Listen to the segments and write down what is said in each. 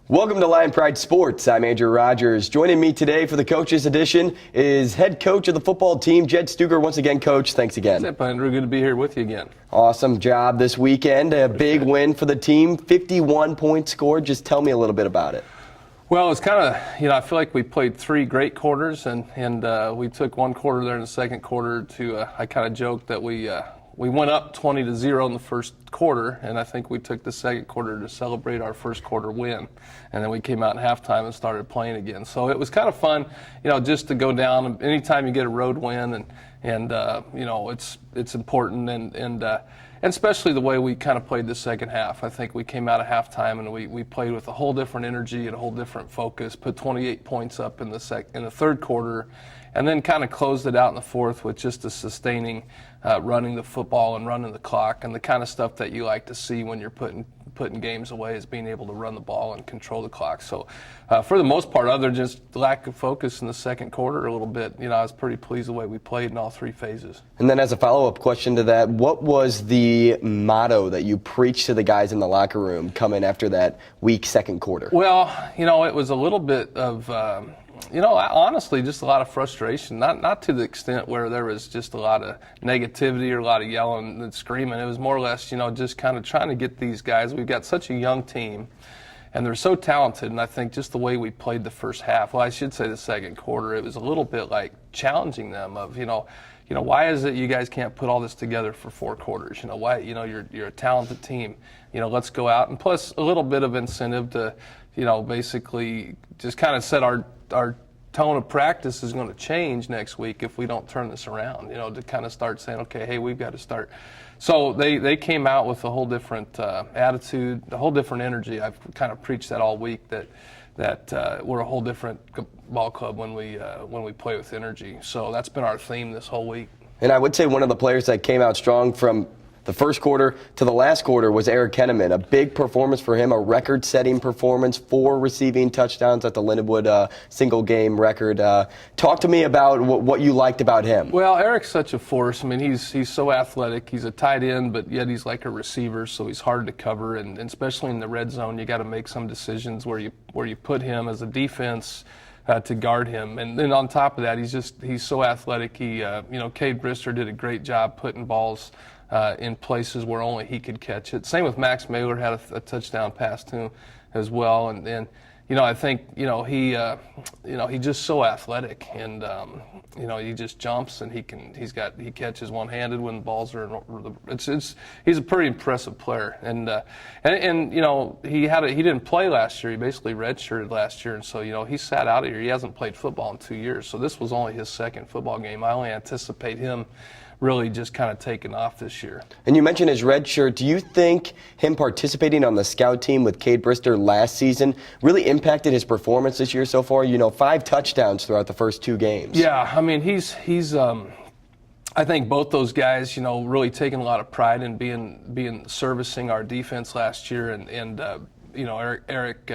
Welcome to Lion Pride Sports. I'm Andrew Rogers. Joining me today for the Coaches Edition is head coach of the football team, Jed Stugart. Once again, Coach, thanks again. What's up, Andrew? Good to be here with you again. Awesome job this weekend. A big win for the team, 51 points scored. Just tell me a little bit about it. Well, it's kind of, I feel like we played three great quarters, and we took one quarter there in the second quarter to, I kind of joked that we went up 20-0 in the first quarter, and I think we took the second quarter to celebrate our first quarter win. And then we came out in halftime and started playing again. So it was kind of fun, just to go down. Anytime you get a road win, and it's important, and especially the way we kind of played the second half. I think we came out of halftime and we played with a whole different energy and a whole different focus, put 28 points up in the third quarter, and then kind of closed it out in the fourth with just a sustaining running the football and running the clock, and the kind of stuff that you like to see when you're putting games away is being able to run the ball and control the clock. So for the most part, other than just lack of focus in the second quarter a little bit, I was pretty pleased the way we played in all three phases. And then as a follow-up question to that, what was the motto that you preached to the guys in the locker room coming after that weak second quarter? Well, it was a little bit of honestly, just a lot of frustration, not to the extent where there was just a lot of negativity or a lot of yelling and screaming. It was more or less, just kind of trying to get these guys. We've got such a young team, and they're so talented, and I think just the way we played the first half, well, I should say the second quarter, it was a little bit like challenging them of, why is it you guys can't put all this together for four quarters? Why, you're a talented team. Let's go out, and plus a little bit of incentive to, basically just kind of set our tone of practice is going to change next week if we don't turn this around, to kind of start saying, okay, hey, we've got to start. So they came out with a whole different attitude, a whole different energy. I've kind of preached that all week, that we're a whole different ball club when we play with energy. So that's been our theme this whole week. And I would say one of the players that came out strong from the first quarter to the last quarter was Eric Kenneman. A big performance for him, a record-setting performance, 4 receiving touchdowns at the Lindenwood single-game record. Talk to me about what you liked about him. Well, Eric's such a force. I mean, he's so athletic. He's a tight end, but yet he's like a receiver, so he's hard to cover. And especially in the red zone, you got to make some decisions where you put him as a defense to guard him. And then on top of that, he's so athletic. Cade Brister did a great job putting balls in places where only he could catch it. Same with Max Mailer, had a touchdown pass to him as well. And I think he's just so athletic, and he just jumps, and he catches one-handed when the balls are he's a pretty impressive player. And he didn't play last year. He basically redshirted last year, and so he sat out of here. He hasn't played football in 2 years, so this was only his second football game. I only anticipate him really just kind of taken off this year. And you mentioned his red shirt. Do you think him participating on the scout team with Cade Brister last season really impacted his performance this year so far? 5 touchdowns throughout the first 2 games. Yeah, I mean, he's I think both those guys, really taking a lot of pride in being servicing our defense last year, and Eric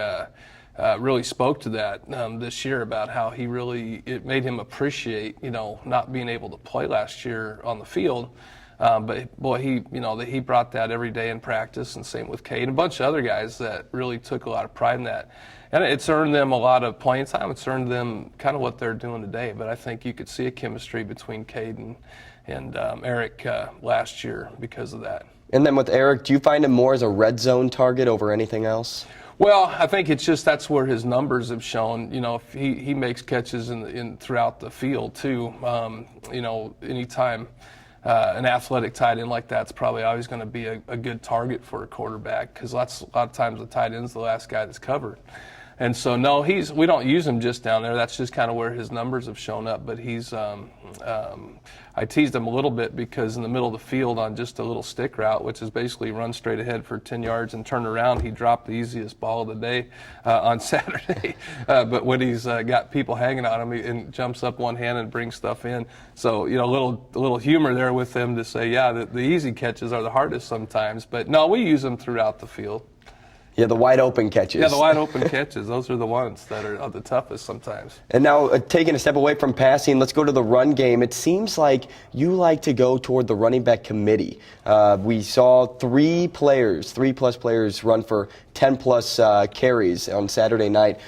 really spoke to that this year about how it made him appreciate, not being able to play last year on the field. But boy, he brought that every day in practice, and same with Cade and a bunch of other guys that really took a lot of pride in that. And it's earned them a lot of playing time. It's earned them kind of what they're doing today. But I think you could see a chemistry between Cade and Eric last year because of that. And then with Eric, do you find him more as a red zone target over anything else? Well, I think it's just that's where his numbers have shown. If he makes catches in throughout the field too. Anytime an athletic tight end like that's probably always going to be a good target for a quarterback, because a lot of times the tight end's the last guy that's covered. And so, no, we don't use him just down there. That's just kind of where his numbers have shown up. But I teased him a little bit because in the middle of the field on just a little stick route, which is basically run straight ahead for 10 yards and turn around, he dropped the easiest ball of the day on Saturday. But when he's got people hanging on him, he jumps up one hand and brings stuff in. So, a little humor there with him to say, yeah, the easy catches are the hardest sometimes. But no, we use them throughout the field. Yeah, the wide open catches. Yeah, the wide open catches. Those are the ones that are the toughest sometimes. And now, taking a step away from passing, let's go to the run game. It seems like you like to go toward the running back committee. We saw 3+ players run for 10+ carries on Saturday night.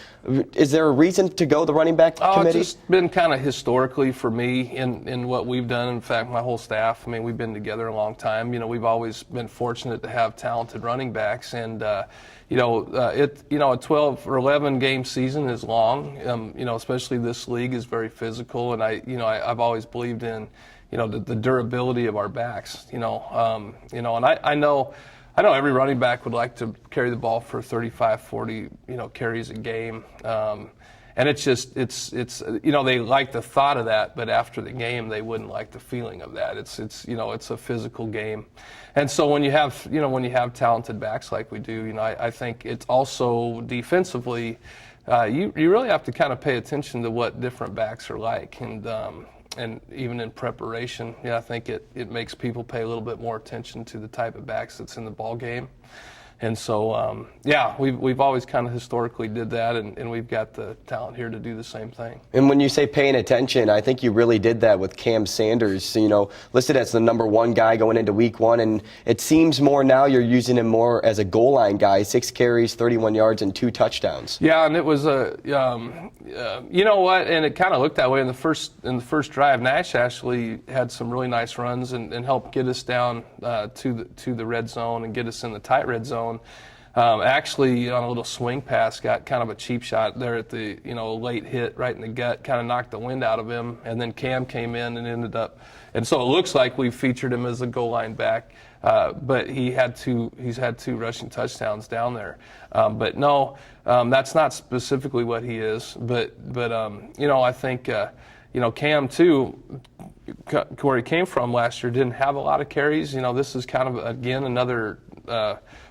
Is there a reason to go the running back committee? It's just been kind of historically for me in what we've done. In fact, my whole staff, I mean, we've been together a long time. We've always been fortunate to have talented running backs. And, a 12 or 11 game season is long. Especially this league is very physical. And I've always believed in, the durability of our backs, and I know every running back would like to carry the ball for 35, 40, carries a game. And it's they like the thought of that, but after the game, they wouldn't like the feeling of that. It's a physical game. And so when you have talented backs like we do, I think it's also defensively, you really have to kind of pay attention to what different backs are like. And even in preparation, I think it makes people pay a little bit more attention to the type of backs that's in the ball game. And so, we've always kind of historically did that, and we've got the talent here to do the same thing. And when you say paying attention, I think you really did that with Cam Sanders, listed as the #1 guy going into week 1. And it seems more now you're using him more as a goal line guy, 6 carries, 31 yards, and 2 touchdowns. Yeah, and it was you know what? And it kind of looked that way in the first drive. Nash actually had some really nice runs and helped get us down to the red zone and get us in the tight red zone. Actually, on a little swing pass, got kind of a cheap shot there at the late hit right in the gut, kind of knocked the wind out of him. And then Cam came in and ended up, and so it looks like we featured him as a goal line back. But he's had 2 rushing touchdowns down there. But no, that's not specifically what he is. But I think Cam too, where he came from last year, didn't have a lot of carries. This is kind of again another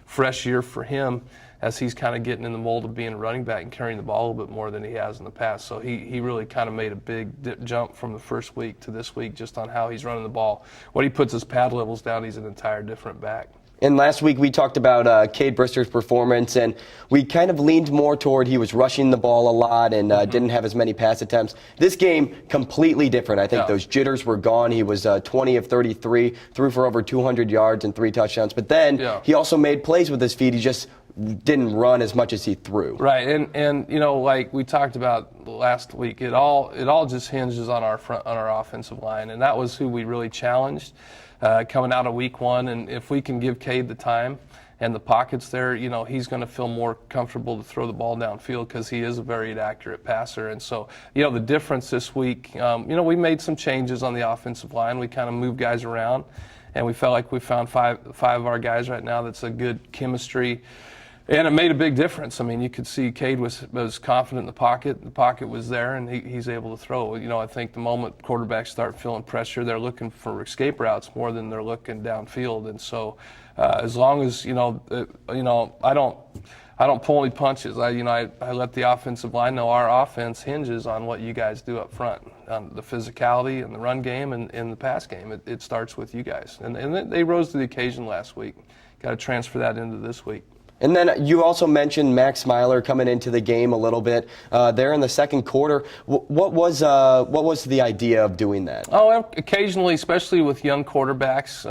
fresh year for him, as he's kind of getting in the mold of being a running back and carrying the ball a little bit more than he has in the past. So he really kind of made a big jump from the first week to this week just on how he's running the ball. When he puts his pad levels down, he's an entire different back. And last week we talked about Cade Brister's performance, and we kind of leaned more toward he was rushing the ball a lot and didn't have as many pass attempts. This game, completely different. I think those jitters were gone. He was 20 of 33, threw for over 200 yards and 3 touchdowns. But then he also made plays with his feet. He just didn't run as much as he threw. Right, and like we talked about last week, it all just hinges on our offensive line, and that was who we really challenged coming out of week 1. And if we can give Cade the time and the pockets there, he's going to feel more comfortable to throw the ball downfield because he is a very accurate passer. And so, the difference this week, we made some changes on the offensive line. We kind of moved guys around, and we felt like we found five of our guys right now that's a good chemistry. And it made a big difference. I mean, you could see Cade was confident in the pocket. The pocket was there, and he's able to throw. I think the moment quarterbacks start feeling pressure, they're looking for escape routes more than they're looking downfield. And so, as long as I don't pull any punches. I let the offensive line know our offense hinges on what you guys do up front, on the physicality and the run game and the pass game. It starts with you guys, and they rose to the occasion last week. Got to transfer that into this week. And then you also mentioned Max Smiler coming into the game a little bit there in the second quarter. What was the idea of doing that? Oh, occasionally, especially with young quarterbacks.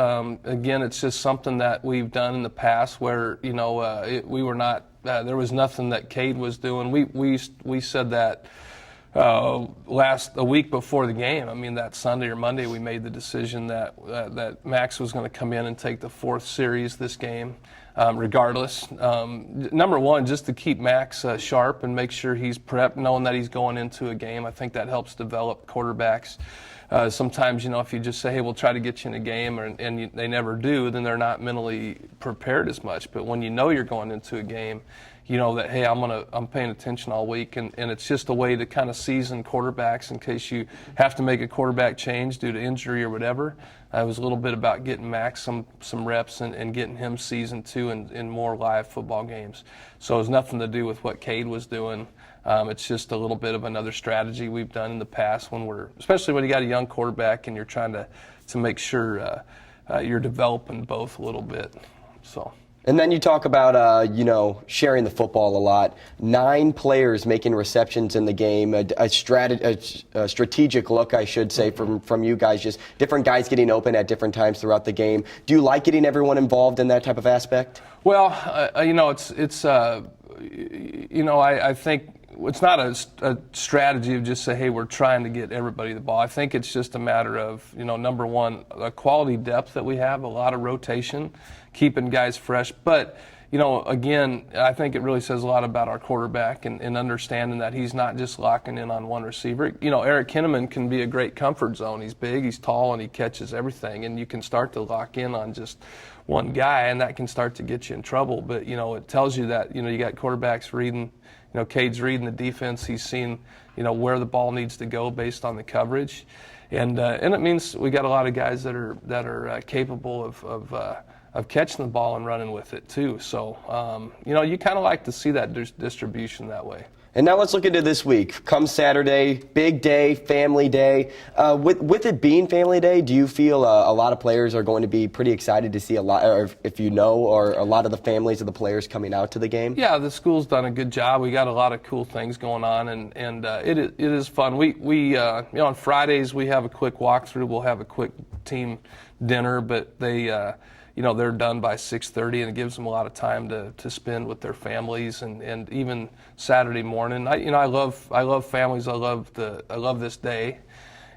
Again, it's just something that we've done in the past where we were not. There was nothing that Cade was doing. We said that a week before the game. I mean, that Sunday or Monday, we made the decision that Max was going to come in and take the 4th series this game. Regardless, number one, just to keep Max sharp and make sure he's prepped, knowing that he's going into a game. I think that helps develop quarterbacks. Sometimes, if you just say, hey, we'll try to get you in a game, and they never do, then they're not mentally prepared as much. But when you're going into a game, that, hey, I'm paying attention all week, and it's just a way to kind of season quarterbacks in case you have to make a quarterback change due to injury or whatever. It was a little bit about getting Max some reps and getting him seasoned too in more live football games. So it has nothing to do with what Cade was doing. It's just a little bit of another strategy we've done in the past especially when you got a young quarterback and you're trying to make sure you're developing both a little bit. So. And then you talk about, sharing the football a lot. 9 players making receptions in the game, a strategic look, I should say, from you guys, just different guys getting open at different times throughout the game. Do you like getting everyone involved in that type of aspect? Well, I think it's not a strategy of just say, hey, we're trying to get everybody the ball. I think it's just a matter of, number one, the quality depth that we have, a lot of rotation, keeping guys fresh. But, again, I think it really says a lot about our quarterback and understanding that he's not just locking in on one receiver. Eric Kinnaman can be a great comfort zone. He's big, he's tall, and he catches everything. And you can start to lock in on just one guy, and that can start to get you in trouble. But, it tells you that, you got quarterbacks reading. Cade's reading the defense. He's seeing, where the ball needs to go based on the coverage, and it means we got a lot of guys that are capable of catching the ball and running with it too. So, you kind of like to see that distribution that way. And now let's look into this week. Come Saturday, big day, family day. With it being family day, do you feel a lot of players are going to be pretty excited to see a lot, or or a lot of the families of the players coming out to the game? Yeah, the school's done a good job. We got a lot of cool things going on, and it is fun. We on Fridays we have a quick walkthrough. We'll have a quick team dinner, but they. They're done by 6:30, and it gives them a lot of time to spend with their families, and even Saturday morning. I love families. I love this day,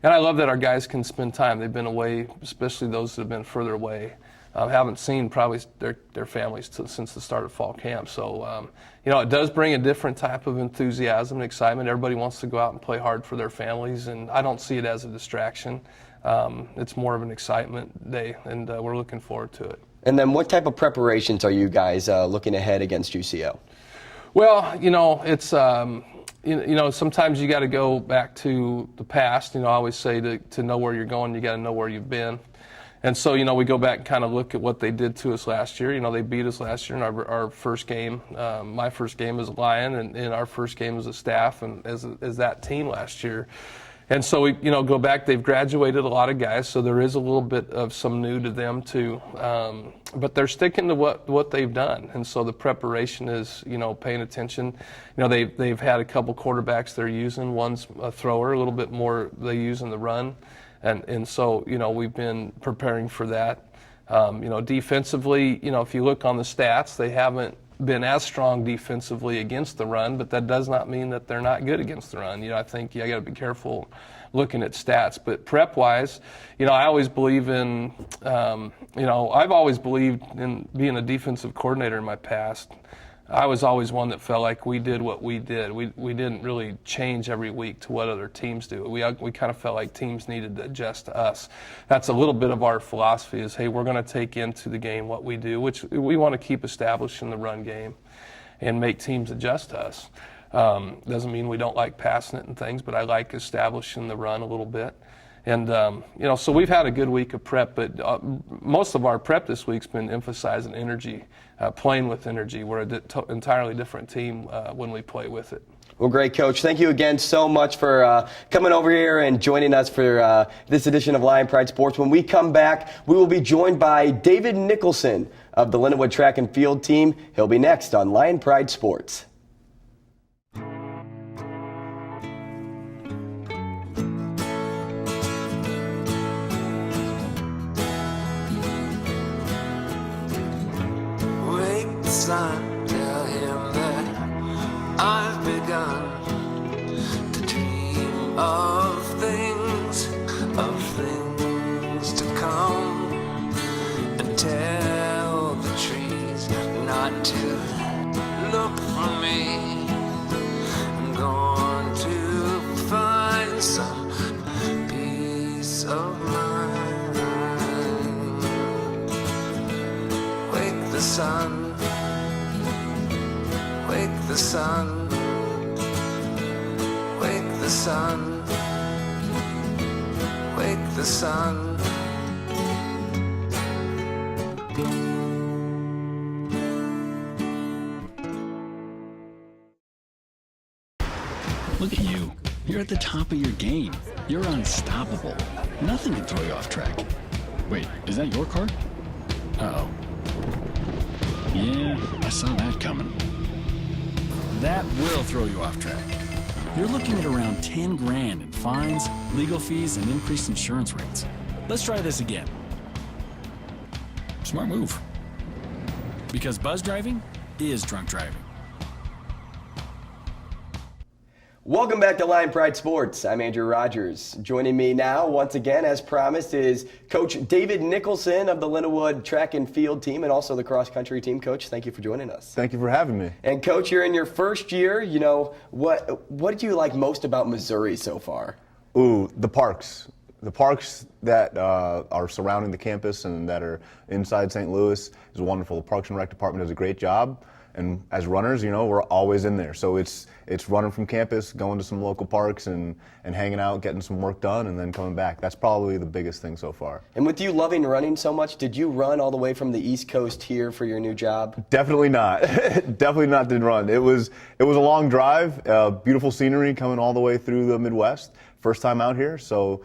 and I love that our guys can spend time. They've been away, especially those that have been further away. Haven't seen probably their families since the start of fall camp. So it does bring a different type of enthusiasm and excitement. Everybody wants to go out and play hard for their families, and I don't see it as a distraction. It's more of an excitement day, and we're looking forward to it. And then what type of preparations are you guys looking ahead against UCO? Well, it's, sometimes you got to go back to the past. I always say to know where you're going, you got to know where you've been. And so, we go back and kind of look at what they did to us last year. They beat us last year in our first game. My first game as a Lion, and our first game as a staff and as that team last year. And so we, go back. They've graduated a lot of guys, so there is a little bit of some new to them too. But they're sticking to what they've done, and so the preparation is, paying attention. They've had a couple quarterbacks they're using. One's a thrower, a little bit more they use in the run, and so we've been preparing for that. Defensively, if you look on the stats, they haven't been as strong defensively against the run, but that does not mean that they're not good against the run. I think I got to be careful looking at stats. But prep-wise, I always believe in, I've always believed in being a defensive coordinator in my past. I was always one that felt like we did what we did. We didn't really change every week to what other teams do. We kind of felt like teams needed to adjust to us. That's a little bit of our philosophy is, hey, we're going to take into the game what we do, which we want to keep established in the run game and make teams adjust to us. Doesn't mean we don't like passing it and things, but I like establishing the run a little bit. And, so we've had a good week of prep, but most of our prep this week's been emphasizing energy, playing with energy. We're an entirely different team when we play with it. Well, great, Coach. Thank you again so much for coming over here and joining us for this edition of Lion Pride Sports. When we come back, we will be joined by David Nicholson of the Lindenwood Track and Field team. He'll be next on Lion Pride Sports. Son, tell him that I've begun to dream of things to come, and tell the trees not to look for me. I'm going to find some peace of mind. Wake the sun. Wake the sun, wake the sun, wake the sun. Look at you. You're at the top of your game. You're unstoppable. Nothing can throw you off track. Wait, is that your car? Uh-oh. Yeah, I saw that coming. That will throw you off track. You're looking at around 10 grand in fines, legal fees, and increased insurance rates. Let's try this again. Smart move. Because buzz driving is drunk driving. Welcome back to Lion Pride Sports. I'm Andrew Rogers. Joining me now, once again, as promised, is Coach David Nicholson of the Lindenwood track and field team and also the cross-country team. Coach, thank you for joining us. Thank you for having me. And Coach, you're in your first year. You know, what do you like most about Missouri so far? Ooh, the parks. The parks that are surrounding the campus and that are inside St. Louis is wonderful. The Parks and Rec department does a great job. And as runners, you know, we're always in there. So it's running from campus, going to some local parks and hanging out, getting some work done, and then coming back. That's probably the biggest thing so far. And with you loving running so much, did you run all the way from the East Coast here for your new job? Definitely not. Definitely not did run. It was a long drive, beautiful scenery coming all the way through the Midwest. First time out here, so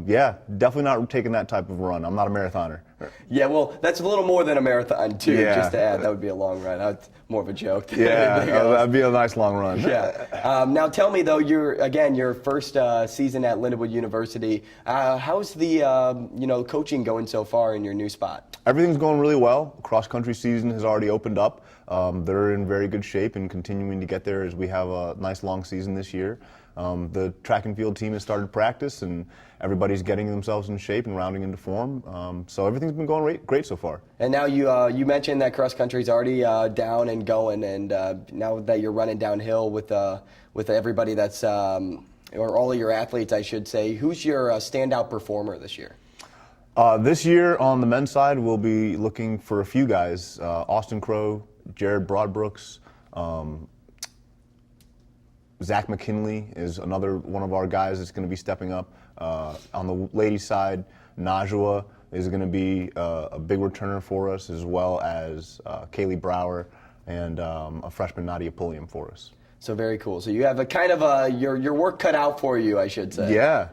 yeah, definitely not taking that type of run. I'm not a marathoner. Yeah, well, that's a little more than a marathon, too, Yeah. just to add. That would be a long run. That's more of a joke. than Yeah, anything else. that'd be a nice long run. Yeah. Now tell me, though, your first season at Lindenwood University. How's the coaching going so far in your new spot? Everything's going really well. Cross-country season has already opened up. They're in very good shape and continuing to get there as we have a nice long season this year. The track and field team has started practice, and everybody's getting themselves in shape and rounding into form. So everything's been going great so far. And now you mentioned that cross country's already down and going, and now that you're running downhill with everybody that's or all of your athletes, I should say, who's your standout performer this year? This year on the men's side, we'll be looking for a few guys: Austin Crow, Jared Broadbrooks. Zach McKinley is another one of our guys that's going to be stepping up. On the ladies' side, Najwa is going to be a big returner for us, as well as Kaylee Brower and a freshman, Nadia Pulliam, for us. So very cool. So you have a kind of your work cut out for you, I should say. Yeah.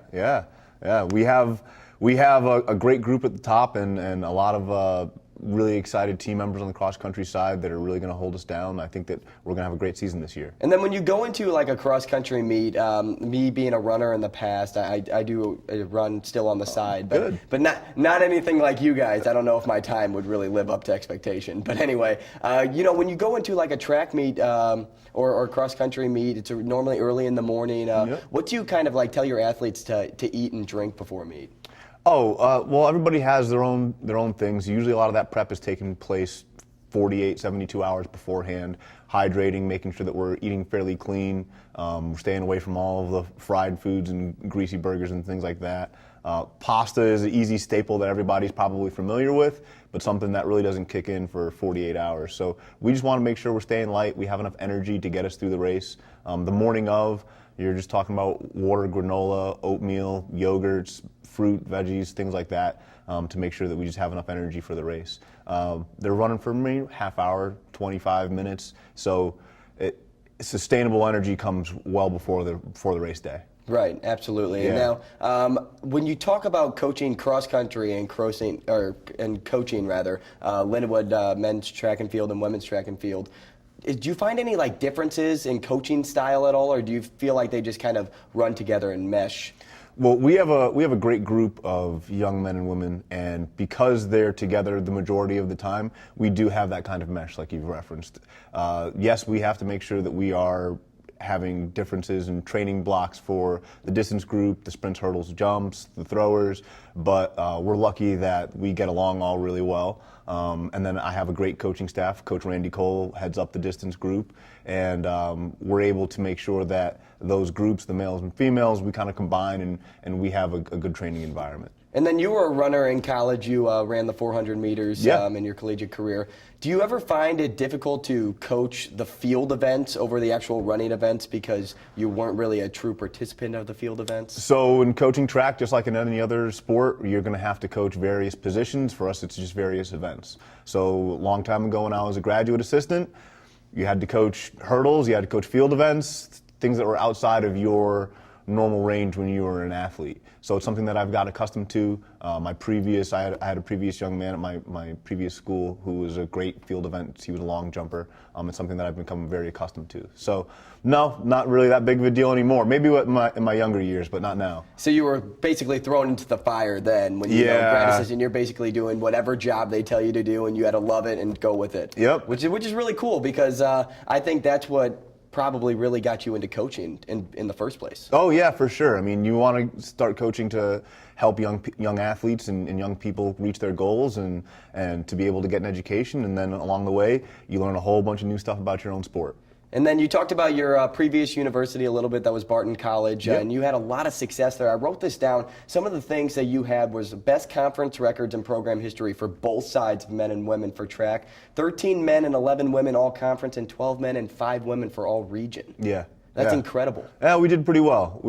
We have a great group at the top and a lot of really excited team members on the cross-country side that are really going to hold us down. I think that we're going to have a great season this year. And then when you go into like a cross-country meet, me being a runner in the past, I do run still on the side, but not anything like you guys. I don't know if my time would really live up to expectation. But anyway, when you go into like a track meet or cross-country meet, it's normally early in the morning. What do you kind of like tell your athletes to eat and drink before meet? Well, everybody has their own things. Usually a lot of that prep is taking place 48, 72 hours beforehand, hydrating, making sure that we're eating fairly clean, staying away from all of the fried foods and greasy burgers and things like that. Pasta is an easy staple that everybody's probably familiar with, but something that really doesn't kick in for 48 hours. So we just want to make sure we're staying light, we have enough energy to get us through the race. The morning of, you're just talking about water, granola, oatmeal, yogurts, fruit, veggies, things like that, to make sure that we just have enough energy for the race. They're running for me half hour, 25 minutes, so sustainable energy comes well before the race day. Right, absolutely. Yeah. And now, when you talk about coaching cross country and coaching Lindenwood men's track and field and women's track and field, do you find any like differences in coaching style at all, or do you feel like they just kind of run together and mesh? Well, we have a great group of young men and women, and because they're together the majority of the time, we do have that kind of mesh like you've referenced. Yes, we have to make sure that we are having differences in training blocks for the distance group, the sprints, hurdles, jumps, the throwers, but we're lucky that we get along all really well. And then I have a great coaching staff. Coach Randy Cole heads up the distance group, and we're able to make sure that those groups, the males and females, we kind of combine and we have a good training environment. And then you were a runner in college. You ran the 400 meters in your collegiate career. Do you ever find it difficult to coach the field events over the actual running events because you weren't really a true participant of the field events? So in coaching track, just like in any other sport, you're going to have to coach various positions. For us, it's just various events. So a long time ago when I was a graduate assistant, you had to coach hurdles, you had to coach field events, things that were outside of your normal range when you were an athlete. So it's something that I've got accustomed to. I had a previous young man at my previous school who was a great field event. He was a long jumper. It's something that I've become very accustomed to. So no, not really that big of a deal anymore. Maybe in my younger years, but not now. So you were basically thrown into the fire then when you grad assistant. You're basically doing whatever job they tell you to do, and you had to love it and go with it. Yep. Which is really cool because I think that's what probably really got you into coaching in the first place. Oh yeah, for sure. I mean, you want to start coaching to help young athletes and young people reach their goals and to be able to get an education, and then along the way you learn a whole bunch of new stuff about your own sport. And then you talked about your previous university a little bit, that was Barton College, Yep. and you had a lot of success there. I wrote this down. Some of the things that you had was best conference records in program history for both sides of men and women for track, 13 men and 11 women all conference, and 12 men and 5 women for all region. Yeah. That's yeah. incredible. Yeah, we did pretty well.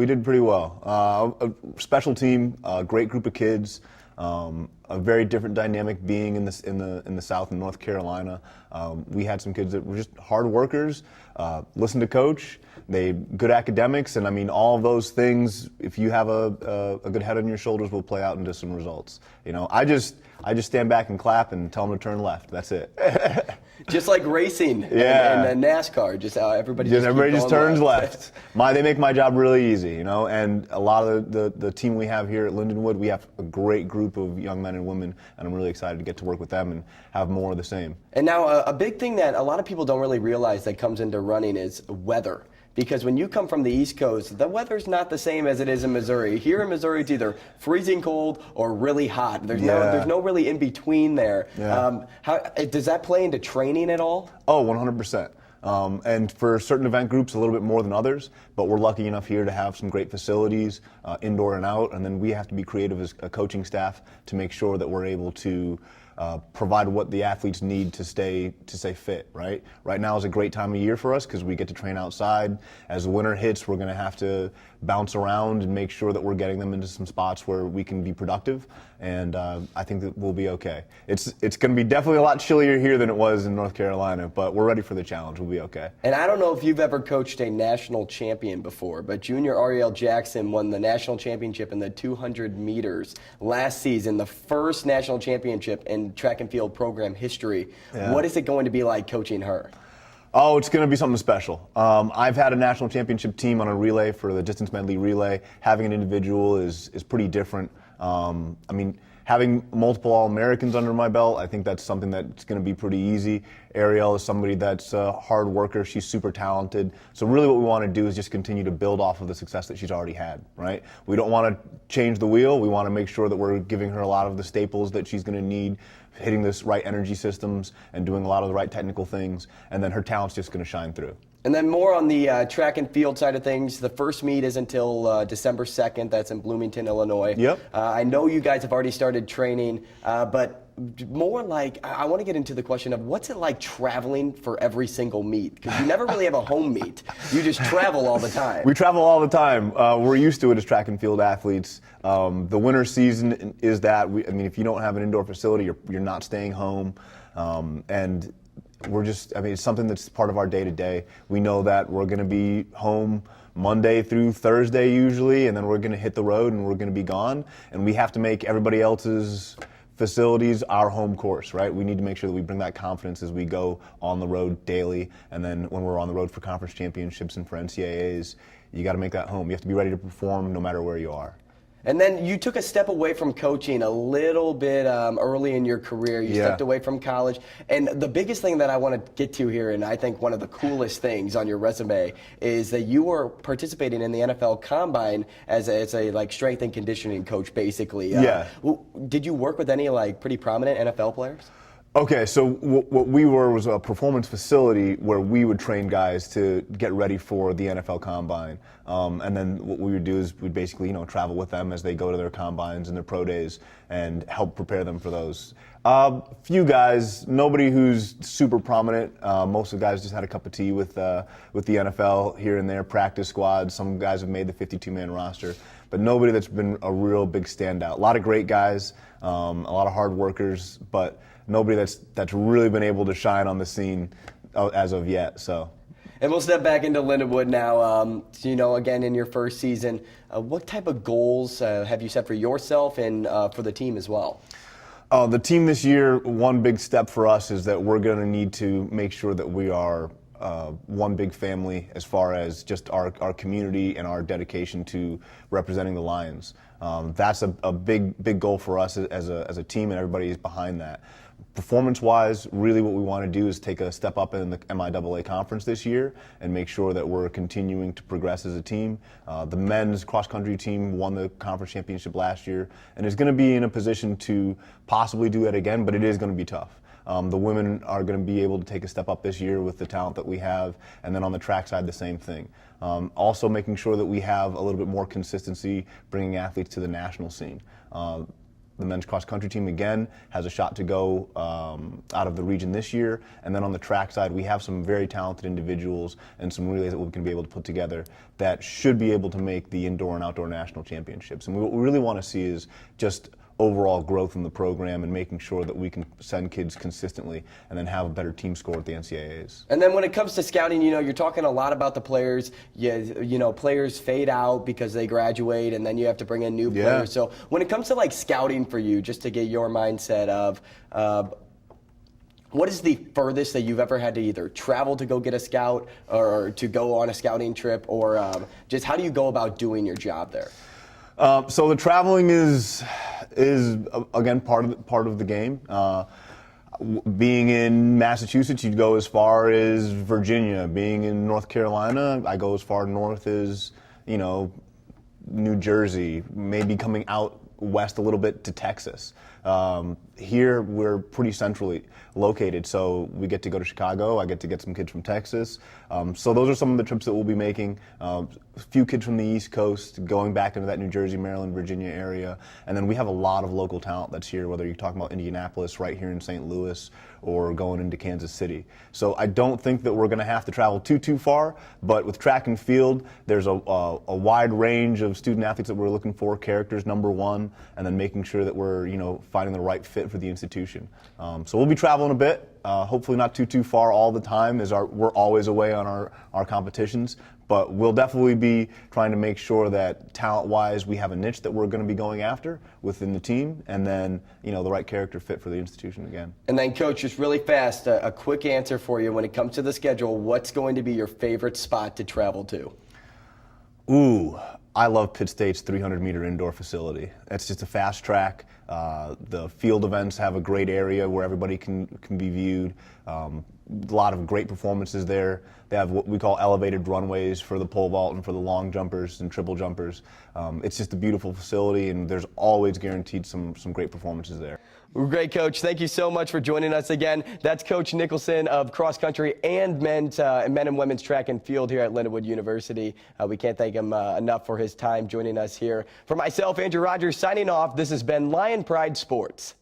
A special team, a great group of kids. A very different dynamic being in the South in North Carolina. We had some kids that were just hard workers, listen to coach, they good academics, and I mean all of those things. If you have a good head on your shoulders, will play out into some results. You know, I just stand back and clap and tell them to turn left. That's it. Just like racing Yeah. and NASCAR, just how everybody just turns left. They make my job really easy, you know. And a lot of the team we have here at Lindenwood, we have a great group of young men and women, and I'm really excited to get to work with them and have more of the same. And now a big thing that a lot of people don't really realize that comes into running is weather. Because when you come from the East Coast, the weather's not the same as it is in Missouri. Here in Missouri, it's either freezing cold or really hot. There's no really in between there. Yeah. How does that play into training at all? Oh, 100%. And for certain event groups, a little bit more than others, but we're lucky enough here to have some great facilities, indoor and out, and then we have to be creative as a coaching staff to make sure that we're able to provide what the athletes need to stay fit, right? Right now is a great time of year for us because we get to train outside. As the winter hits, we're going to have to bounce around and make sure that we're getting them into some spots where we can be productive, and I think that we'll be okay. It's going to be definitely a lot chillier here than it was in North Carolina, but we're ready for the challenge. We'll be okay. And I don't know if you've ever coached a national champion before, but Junior Ariel Jackson won the national championship in the 200 meters last season, the first national championship in track and field program history. Yeah. What is it going to be like coaching her? Oh, it's going to be something special. I've had a national championship team on a relay for the distance medley relay. Having an individual is pretty different. I mean, having multiple All-Americans under my belt, I think that's something that's going to be pretty easy. Ariel is somebody that's a hard worker. She's super talented. So really what we want to do is just continue to build off of the success that she's already had, right? We don't want to change the wheel. We want to make sure that we're giving her a lot of the staples that she's going to need, hitting the right energy systems and doing a lot of the right technical things, and then her talent's just going to shine through. And then more on the track and field side of things, the first meet is until December 2nd. That's in Bloomington, Illinois. Yep. I know you guys have already started training, but more like, I want to get into the question of what's it like traveling for every single meet? Because you never really have a home meet. You just travel all the time. We travel all the time. We're used to it as track and field athletes. The winter season is that. I mean, if you don't have an indoor facility, you're not staying home. And we're just, I mean, it's something that's part of our day-to-day. We know that we're going to be home Monday through Thursday usually, and then we're going to hit the road and we're going to be gone. And we have to make everybody else's facilities our home course, right? We need to make sure that we bring that confidence as we go on the road daily. And then when we're on the road for conference championships and for NCAAs, you got to make that home. You have to be ready to perform no matter where you are. And then you took a step away from coaching a little bit early in your career. You stepped away from college. And the biggest thing that I want to get to here, and I think one of the coolest things on your resume, is that you were participating in the NFL Combine as a like strength and conditioning coach, basically. Yeah. Did you work with any like pretty prominent NFL players? Okay, so what we were was a performance facility where we would train guys to get ready for the NFL Combine. And then what we would do is we'd basically, travel with them as they go to their combines and their pro days and help prepare them for those. Few guys, nobody who's super prominent. Most of the guys just had a cup of tea with the NFL here and there, practice squads. Some guys have made the 52-man roster, but nobody that's been a real big standout. A lot of great guys, a lot of hard workers, but nobody that's really been able to shine on the scene as of yet. So. And we'll step back into Lindenwood now. Again, in your first season, what type of goals have you set for yourself and for the team as well? The team this year, one big step for us is that we're going to need to make sure that we are one big family as far as just our community and our dedication to representing the Lions. That's a big goal for us as a team, and everybody is behind that. Performance-wise, really what we want to do is take a step up in the MIAA conference this year and make sure that we're continuing to progress as a team. The men's cross-country team won the conference championship last year and is going to be in a position to possibly do it again, but it is going to be tough. The women are going to be able to take a step up this year with the talent that we have, and then on the track side, the same thing. Also making sure that we have a little bit more consistency bringing athletes to the national scene. The men's cross-country team, again, has a shot to go out of the region this year. And then on the track side, we have some very talented individuals and some relays that we can be able to put together that should be able to make the indoor and outdoor national championships. And what we really want to see is just overall growth in the program and making sure that we can send kids consistently and then have a better team score at the NCAAs. And then when it comes to scouting, you're talking a lot about the players. Players fade out because they graduate, and then you have to bring in new players. So when it comes to scouting for you, just to get your mindset of what is the furthest that you've ever had to either travel to go get a scout or to go on a scouting trip, or just how do you go about doing your job there? So the traveling is again part of the game. Being in Massachusetts, you'd go as far as Virginia. Being in North Carolina, I go as far north as New Jersey. Maybe coming out west a little bit to Texas. Here we're pretty centrally located, so we get to go to Chicago. I get to get some kids from Texas. So those are some of the trips that we'll be making. A few kids from the East Coast, going back into that New Jersey, Maryland, Virginia area. And then we have a lot of local talent that's here, whether you're talking about Indianapolis, right here in St. Louis, or going into Kansas City. So I don't think that we're going to have to travel too far, but with track and field, there's a wide range of student athletes that we're looking for, characters, number one, and then making sure that we're finding the right fit for the institution. So we'll be traveling a bit, hopefully not too far all the time, as we're always away on our competitions, but we'll definitely be trying to make sure that talent-wise we have a niche that we're going to be going after within the team, and then the right character fit for the institution again. And then, Coach, just really fast, a quick answer for you when it comes to the schedule. What's going to be your favorite spot to travel to? Ooh, I love Pitt State's 300-meter indoor facility. It's just a fast track. The field events have a great area where everybody can be viewed. A lot of great performances there. They have what we call elevated runways for the pole vault and for the long jumpers and triple jumpers. It's just a beautiful facility, and there's always guaranteed some great performances there. Well, great, Coach. Thank you so much for joining us again. That's Coach Nicholson of cross country and men and women's track and field here at Lindenwood University. We can't thank him enough for his time joining us here. For myself, Andrew Rogers, signing off. This has been Lion Pride Sports.